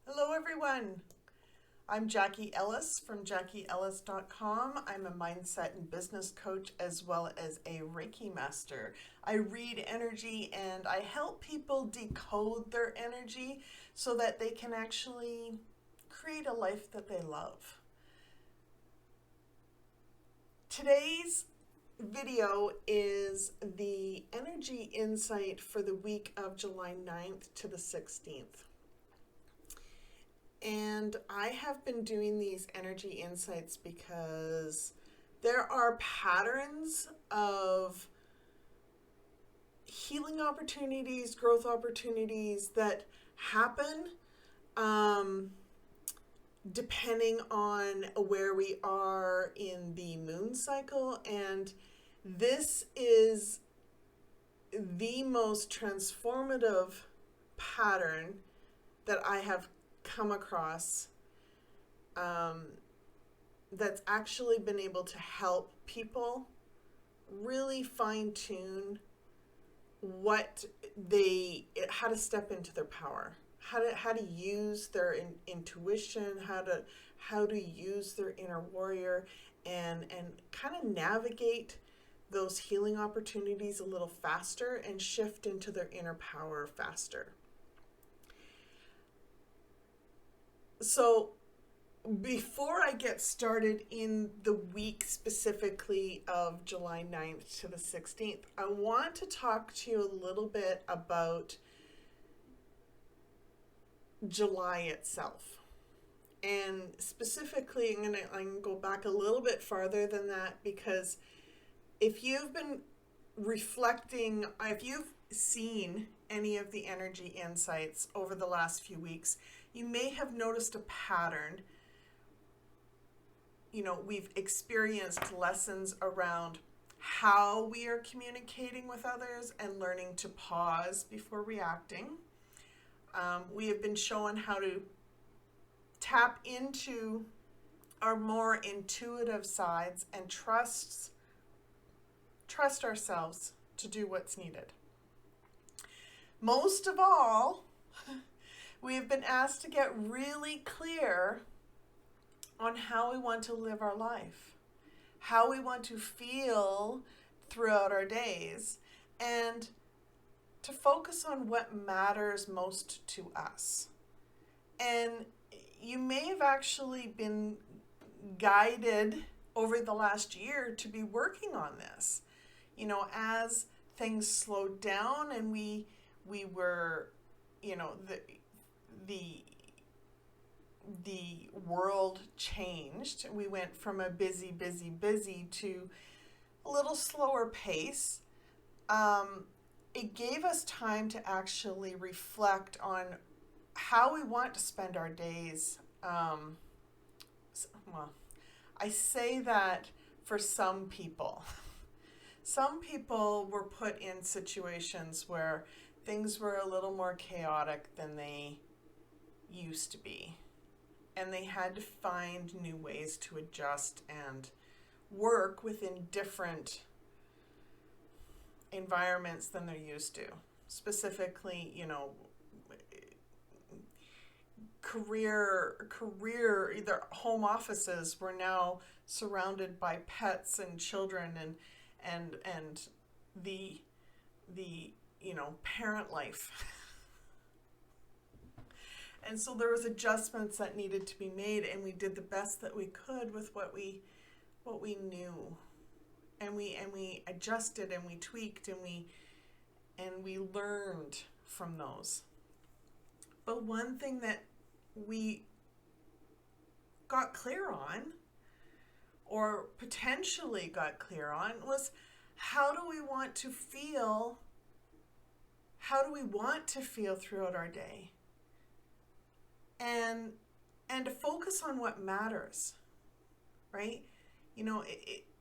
Hello, everyone. I'm Jackie Ellis from JackieEllis.com. I'm a mindset and business coach as well as a Reiki master. I read energy and I help people decode their energy so that they can actually create a life that they love. Today's video is the energy insight for the week of July 9th to the 16th. And I have been doing these energy insights because there are patterns of healing opportunities, growth opportunities that happen depending on where we are in the moon cycle. And this is the most transformative pattern that I have come across that's actually been able to help people really fine tune how to step into their power, how to use their intuition, how to use their inner warrior, and kind of navigate those healing opportunities a little faster and shift into their inner power faster. So before I get started in the week specifically of July 9th to the 16th, I want to talk to you a little bit about July itself. And specifically, I'm going to go back a little bit farther than that, because if you've been reflecting, if you've seen any of the energy insights over the last few weeks, you may have noticed a pattern. We've experienced lessons around how we are communicating with others and learning to pause before reacting. We have been shown how to tap into our more intuitive sides and trust ourselves to do what's needed. Most of all, we have been asked to get really clear on how we want to live our life, how we want to feel throughout our days, and to focus on what matters most to us. And you may have actually been guided over the last year to be working on this. As things slowed down and we were, the world changed. We went from a busy to a little slower pace. It gave us time to actually reflect on how we want to spend our days. I say that for some people. Some people were put in situations where things were a little more chaotic than they used to be. And they had to find new ways to adjust and work within different environments than they're used to. Specifically, career, either home offices were now surrounded by pets and children and the parent life. And so there was adjustments that needed to be made, and we did the best that we could with what we knew. And we adjusted and we tweaked and we learned from those. But one thing that we got clear on, or potentially got clear on, was how do we want to feel throughout our day? And to focus on what matters, right?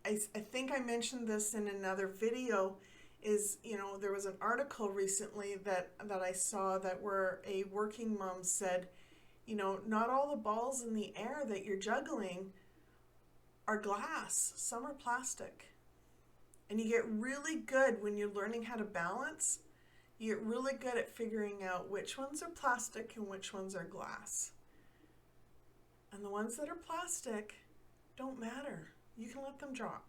I think I mentioned this in another video, is, there was an article recently that I saw where a working mom said, not all the balls in the air that you're juggling are glass, some are plastic. And you get really good when you're learning how to balance. You get really good at figuring out which ones are plastic and which ones are glass. And the ones that are plastic don't matter. You can let them drop.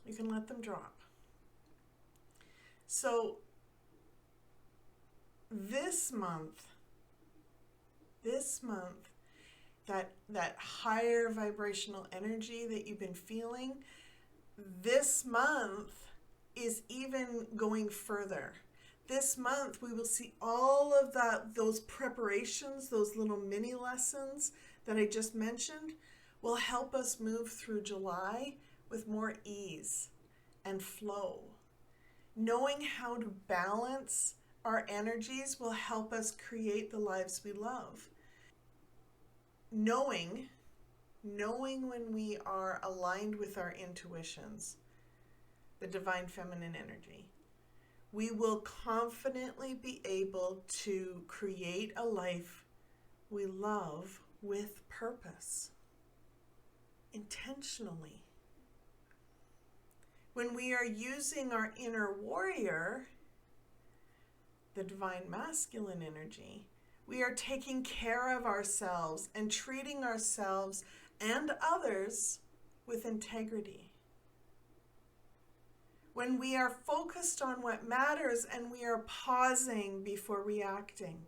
You can let them drop. So this month, that higher vibrational energy that you've been feeling, this month is even going further. This month we will see all of those preparations, those little mini lessons that I just mentioned will help us move through July with more ease and flow. Knowing how to balance our energies will help us create the lives we love. Knowing when we are aligned with our intuitions, the divine feminine energy, we will confidently be able to create a life we love with purpose, intentionally. When we are using our inner warrior, the divine masculine energy, we are taking care of ourselves and treating ourselves and others with integrity. When we are focused on what matters and we are pausing before reacting,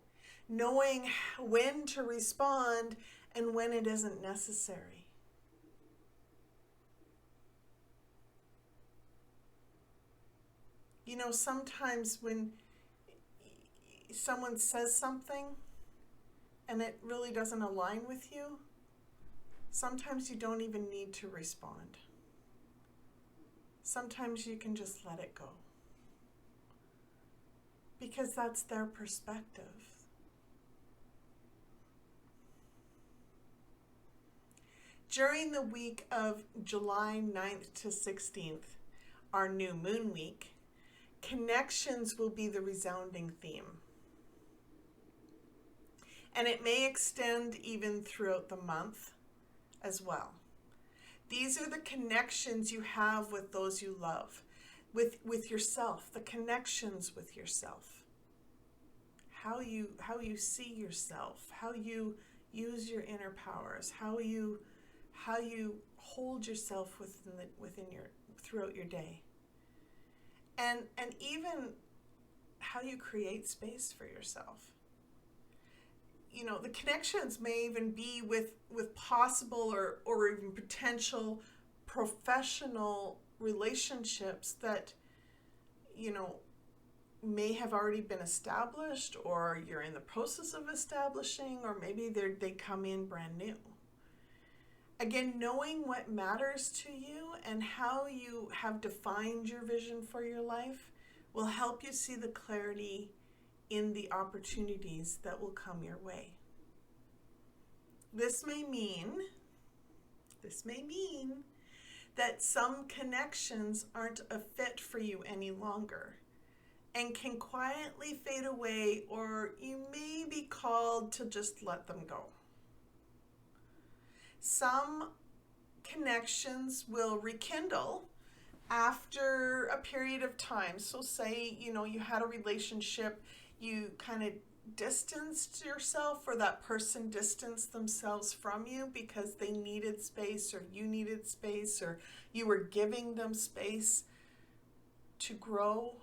knowing when to respond and when it isn't necessary. You know, sometimes when someone says something and it really doesn't align with you, sometimes you don't even need to respond. Sometimes you can just let it go. Because that's their perspective. During the week of July 9th to 16th, our new moon week, connections will be the resounding theme. And it may extend even throughout the month as well. These are the connections you have with those you love, with yourself, the connections with yourself. How you see yourself, how you use your inner powers, how you hold yourself within your throughout your day. And even how you create space for yourself. You know, the connections may even be with possible or even potential professional relationships that, you know, may have already been established, or you're in the process of establishing, or maybe they come in brand new. Again, knowing what matters to you and how you have defined your vision for your life will help you see the clarity in the opportunities that will come your way. This may mean that some connections aren't a fit for you any longer and can quietly fade away, or you may be called to just let them go. Some connections will rekindle after a period of time. So say, you know, you had a relationship, you kind of distanced yourself, or that person distanced themselves from you because they needed space, or you needed space, or you were giving them space to grow.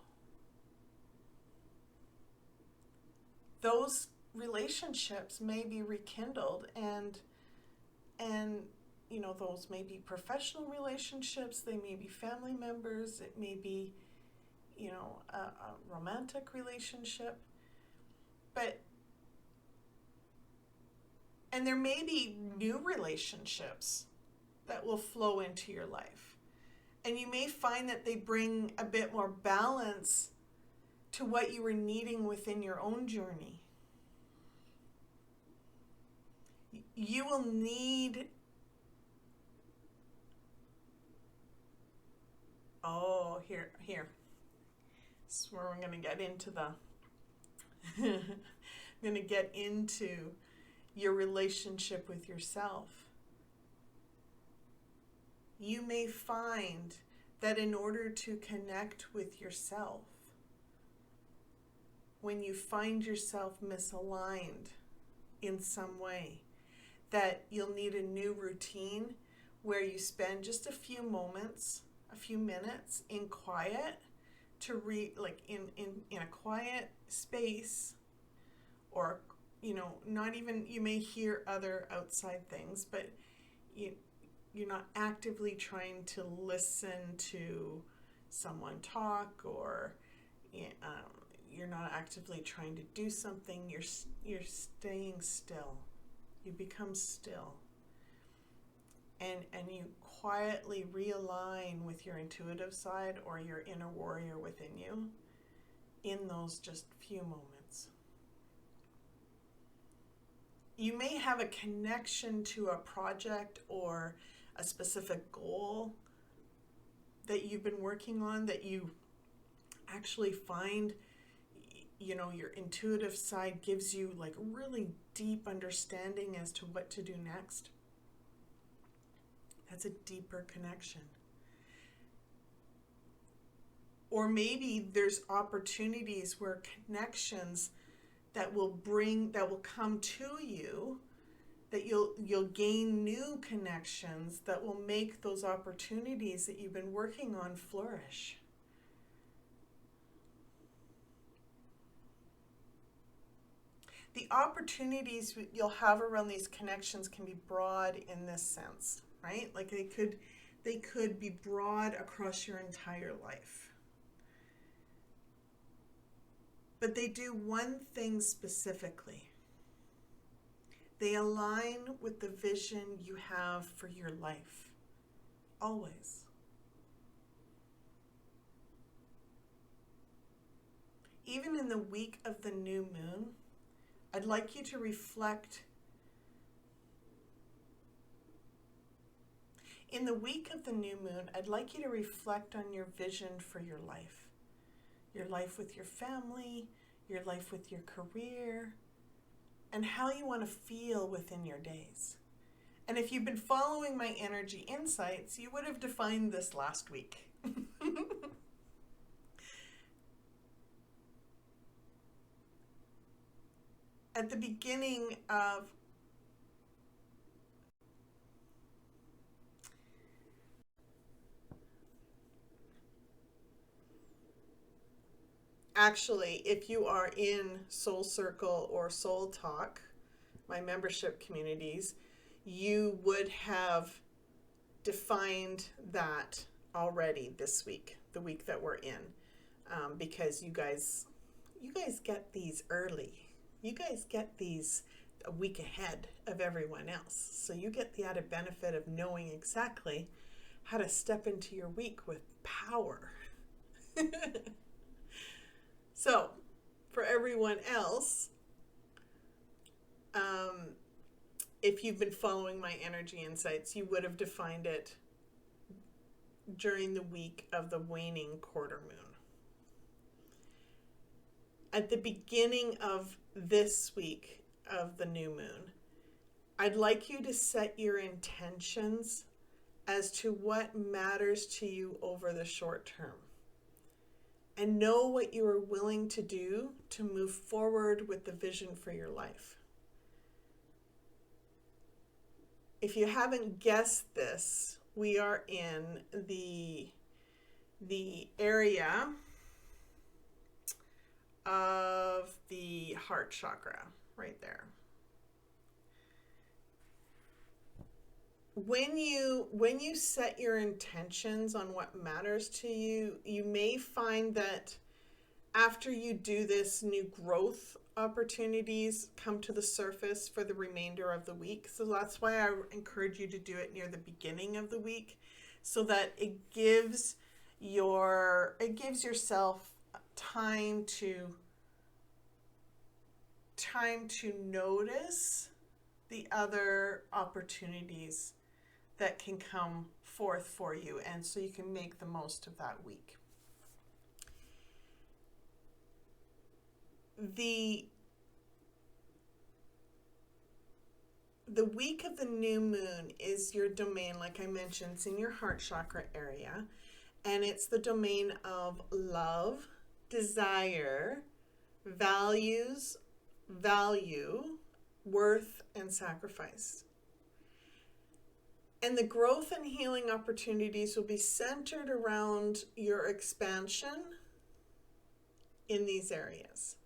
Those relationships may be rekindled, and you know, those may be professional relationships, they may be family members, it may be, you know, a romantic relationship. And there may be new relationships that will flow into your life. And you may find that they bring a bit more balance to what you were needing within your own journey. You will need, here. This is where we're going to get into I'm going to get into your relationship with yourself. You may find that in order to connect with yourself, when you find yourself misaligned in some way, that you'll need a new routine where you spend just a few moments, a few minutes in quiet to in a quiet space, or not even, you may hear other outside things, but you're not actively trying to listen to someone talk, or you're not actively trying to do something. You're staying still. You become still, and you quietly realign with your intuitive side or your inner warrior within you in those just few moments. You may have a connection to a project or a specific goal that you've been working on, that you actually find, your intuitive side gives you like really deep understanding as to what to do next. That's a deeper connection. Or maybe there's opportunities where connections that will come to you, that you'll gain new connections that will make those opportunities that you've been working on flourish. The opportunities you'll have around these connections can be broad in this sense, right? Like they could be broad across your entire life. But they do one thing specifically. They align with the vision you have for your life. Always. Even in the week of the new moon, I'd like you to reflect. In the week of the new moon, I'd like you to reflect on your vision for your life. Your life with your family, your life with your career, and how you want to feel within your days. And if you've been following my energy insights, you would have defined this last week. At the beginning of Actually, if you are in Soul Circle or Soul Talk, my membership communities, you would have defined that already this week, the week that we're in, because you guys get these early. You guys get these a week ahead of everyone else. So you get the added benefit of knowing exactly how to step into your week with power. So, for everyone else, if you've been following my energy insights, you would have defined it during the week of the waning quarter moon. At the beginning of this week of the new moon, I'd like you to set your intentions as to what matters to you over the short term. And know what you are willing to do to move forward with the vision for your life. If you haven't guessed this, we are in the area of the heart chakra, right there. When you set your intentions on what matters to you, you may find that after you do this, new growth opportunities come to the surface for the remainder of the week. So that's why I encourage you to do it near the beginning of the week, so that it gives yourself time to notice the other opportunities that can come forth for you, and so you can make the most of that week. The week of the new moon is your domain, like I mentioned. It's in your heart chakra area, and it's the domain of love, desire, values, value, worth, and sacrifice. And the growth and healing opportunities will be centered around your expansion in these areas.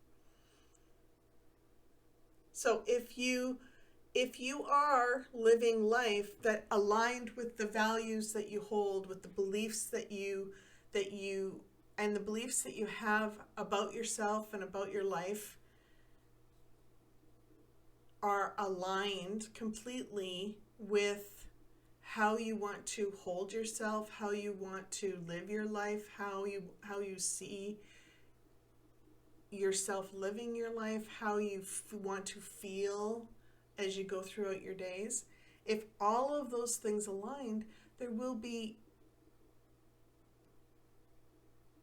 So if you are living life that aligned with the values that you hold, with the beliefs that you and the beliefs that you have about yourself and about your life are aligned completely with how you want to hold yourself, how you want to live your life, how you see yourself living your life, how you want to feel as you go throughout your days. If all of those things aligned,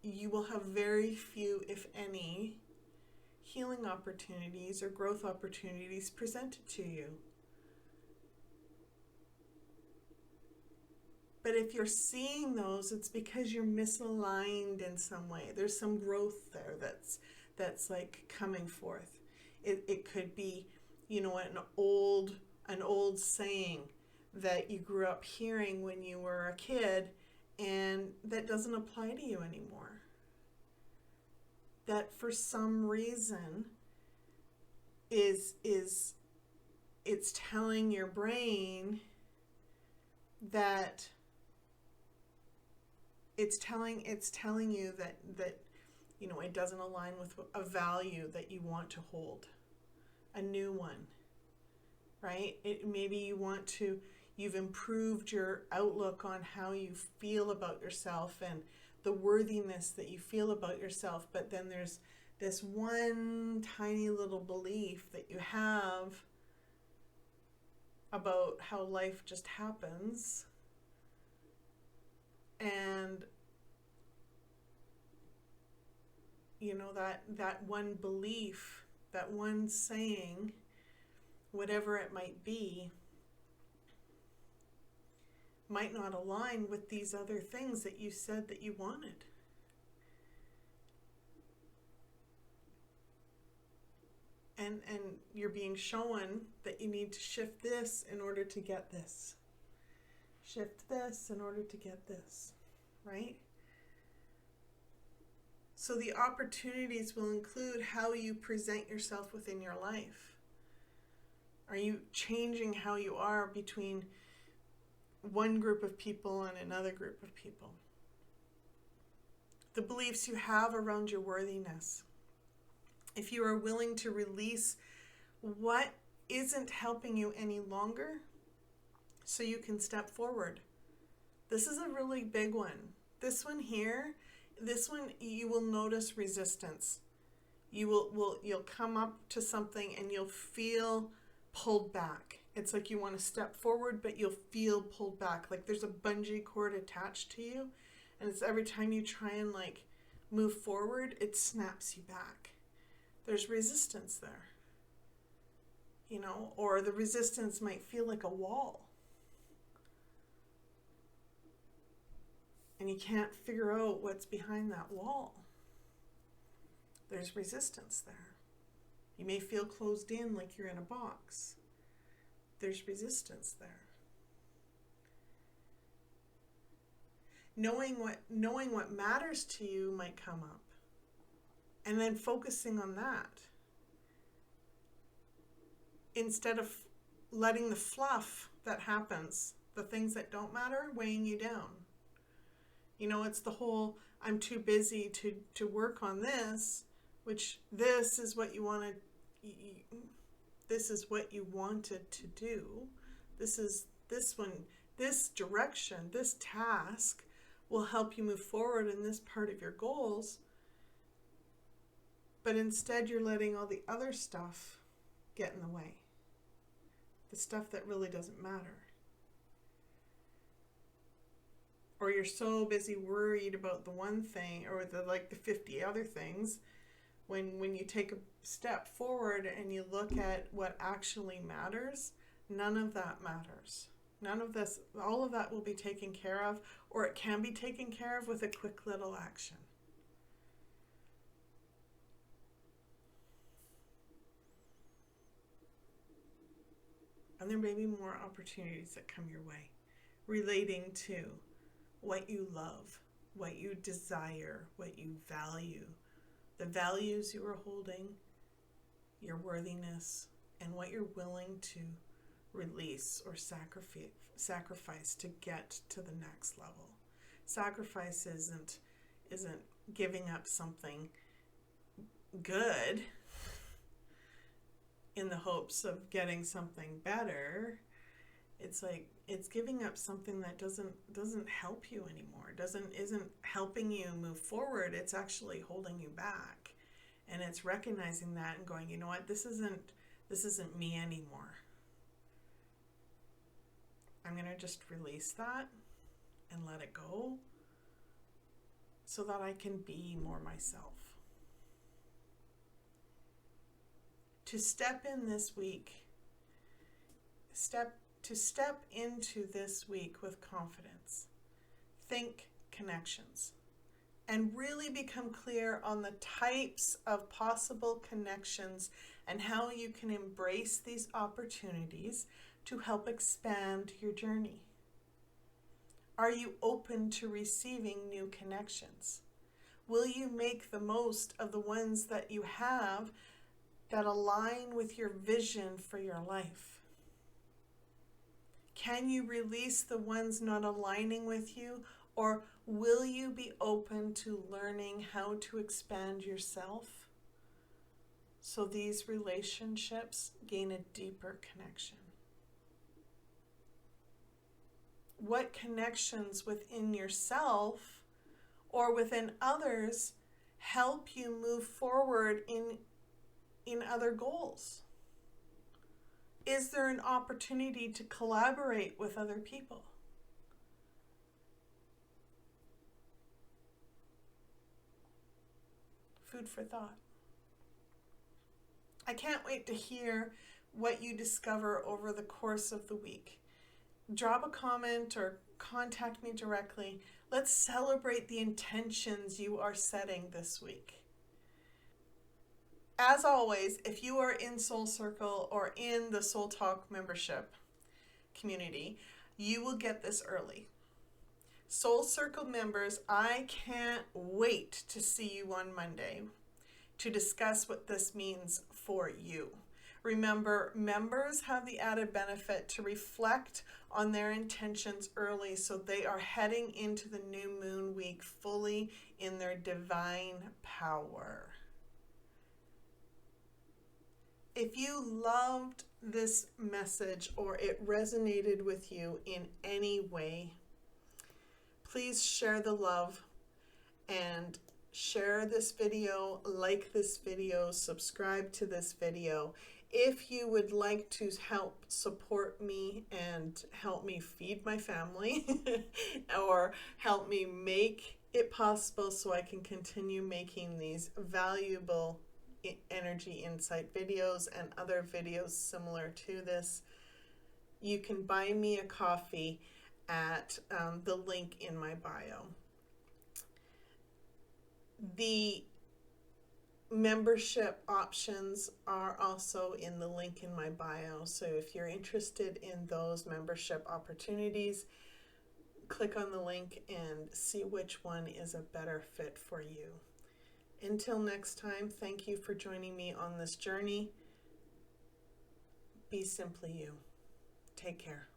you will have very few, if any, healing opportunities or growth opportunities presented to you. But if you're seeing those, it's because you're misaligned in some way. There's some growth there that's like coming forth. It could be, an old saying that you grew up hearing when you were a kid, and that doesn't apply to you anymore. That for some reason it's telling your brain that it's telling you that it doesn't align with a value that you want to hold, a new one, right? Maybe you've improved your outlook on how you feel about yourself and the worthiness that you feel about yourself, but then there's this one tiny little belief that you have about how life just happens, and that one belief, that one saying, whatever it might be, might not align with these other things that you said that you wanted. And you're being shown that you need to shift this in order to get this. Shift this in order to get this, right? So the opportunities will include how you present yourself within your life. Are you changing how you are between one group of people and another group of people? The beliefs you have around your worthiness. If you are willing to release what isn't helping you any longer so you can step forward. This is a really big one. This one you will notice resistance. You'll come up to something and you'll feel pulled back. It's like you want to step forward, but you'll feel pulled back. Like there's a bungee cord attached to you, and it's every time you try and move forward, it snaps you back. There's resistance there. Or the resistance might feel like a wall. And you can't figure out what's behind that wall. There's resistance there. You may feel closed in like you're in a box. There's resistance there. Knowing what matters to you might come up. And then focusing on that. Instead of letting the fluff that happens, the things that don't matter, weighing you down. It's the whole, I'm too busy to work on this, which this is what you wanted. This is what you wanted to do. This direction, this task will help you move forward in this part of your goals. But instead you're letting all the other stuff get in the way. The stuff that really doesn't matter. Or you're so busy worried about the one thing or the 50 other things, when you take a step forward and you look at what actually matters, none of that matters. None of this, all of that will be taken care of, or it can be taken care of with a quick little action. And there may be more opportunities that come your way relating to what you love, what you desire, what you value, the values you are holding, your worthiness, and what you're willing to release or sacrifice to get to the next level. Sacrifice isn't giving up something good in the hopes of getting something better. It's like it's giving up something that doesn't help you anymore. Isn't helping you move forward. It's actually holding you back. And it's recognizing that and going, you know what, this isn't me anymore. I'm going to just release that and let it go so that I can be more myself. To step in this week, step into this week with confidence. Think connections. And really become clear on the types of possible connections and how you can embrace these opportunities to help expand your journey. Are you open to receiving new connections? Will you make the most of the ones that you have that align with your vision for your life? Can you release the ones not aligning with you, or will you be open to learning how to expand yourself so these relationships gain a deeper connection? What connections within yourself or within others help you move forward in other goals? Is there an opportunity to collaborate with other people? Food for thought. I can't wait to hear what you discover over the course of the week. Drop a comment or contact me directly. Let's celebrate the intentions you are setting this week. As always, if you are in Soul Circle or in the Soul Talk membership community, you will get this early. Soul Circle members, I can't wait to see you on Monday to discuss what this means for you. Remember, members have the added benefit to reflect on their intentions early so they are heading into the new moon week fully in their divine power. If you loved this message or it resonated with you in any way, please share the love and share this video, like this video, subscribe to this video. If you would like to help support me and help me feed my family or help me make it possible so I can continue making these valuable energy insight videos and other videos similar to this, you can buy me a coffee at the link in my bio. The membership options are also in the link in my bio, so if you're interested in those membership opportunities, click on the link and see which one is a better fit for you. Until next time, thank you for joining me on this journey. Be simply you. Take care.